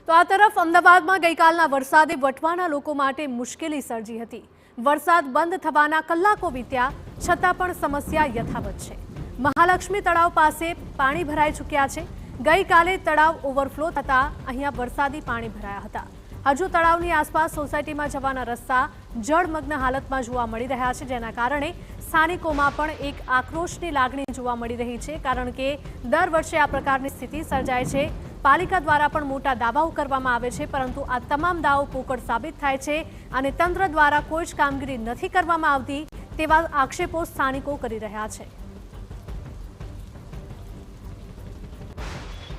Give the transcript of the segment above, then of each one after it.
તો આ તરફ અમદાવાદમાં ગઈકાલના વરસાદે વટવાના લોકો માટે મુશ્કેલી સર્જી હતી। વરસાદ બંધ થવાના કલાકો વીત્યા છતાં પણ સમસ્યા યથાવત છે। મહાલક્ષ્મી તળાવ પાસે પાણી ભરાઈ ચૂક્યા છે। ગઈકાલે તળાવ ઓવરફ્લો થતા અહીંયા વરસાદી પાણી ભરાયા હતા। હજુ તળાવની આસપાસ સોસાયટીમાં જવાના રસ્તા જળમગ્ન હાલતમાં જોવા મળી રહ્યા છે, જેના કારણે સ્થાનિકોમાં પણ એક આક્રોશની લાગણી જોવા મળી રહી છે, કારણ કે દર વર્ષે આ પ્રકારની સ્થિતિ સર્જાય છે। પાલિકા દ્વારા પણ મોટા દાવાઓ કરવામાં આવે છે, પરંતુ આ તમામ દાવો પોકળ સાબિત થાય છે અને તંત્ર દ્વારા કોઈ જ કામગીરી નથી કરવામાં આવતી તેવા આક્ષેપો સ્થાનિકો કરી રહ્યા છે।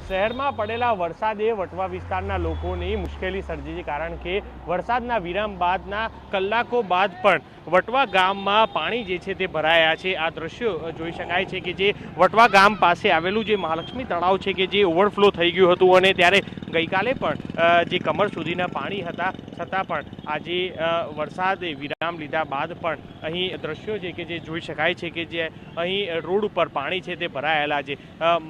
શહેરમાં પડેલા વરસાદે વટવા વિસ્તારના લોકોની મુશ્કેલી સર્જી છે, કારણ કે વરસાદના વિરામ બાદના કલાકો બાદ પણ વટવા ગામમાં પાણી જે છે તે ભરાયા છે। આ દ્રશ્યો જોઈ શકાય છે કે જે વટવા ગામ પાસે આવેલું જે મહાલક્ષ્મી તળાવ છે કે જે ઓવરફ્લો થઈ ગયું હતું અને ત્યારે ગઈકાલે પણ જે કમર સુધીના પાણી હતા, છતાં પણ આજે વરસાદે વિરામ લીધા બાદ પણ અહીં દ્રશ્યો છે કે જે જોઈ શકાય છે કે જે અહીં રોડ ઉપર પાણી છે તે ભરાયેલા છે।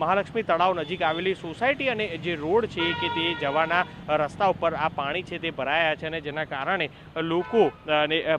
મહાલક્ષ્મી તળાવ નજીક આવેલી સોસાયટી અને જે રોડ છે કે તે જવાના રસ્તા ઉપર આ પાણી છે તે ભરાયા છે અને જેના કારણે લોકો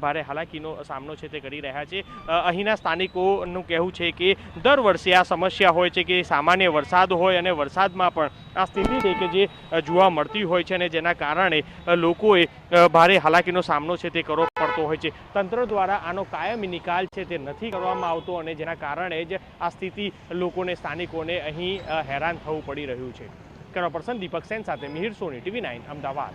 ભારે હાલાકીનો સામનો છે તે કરી રહ્યા છે। અહીંના સ્થાનિકોનું કહેવું છે કે દર વર્ષે આ સમસ્યા હોય છે કે સામાન્ય વરસાદ હોય અને વરસાદમાં પણ આ સ્થિતિ છે કે જે જોવા મળતી હોય છે અને જેના કારણે લોકોએ ભારે હાલાકીનો સામનો છે તે કરવો પડતો હોય છે। તંત્ર દ્વારા આનો કાયમી નિકાલ છે તે નથી કરવામાં આવતો અને જેના કારણે જ આ સ્થિતિ લોકોને, સ્થાનિકોને અહીં હેરાન થવું પડી રહ્યું છે। કેમેરા પર્સન દીપક સેન સાથે મિહિર સોની, TV9 અમદાવાદ।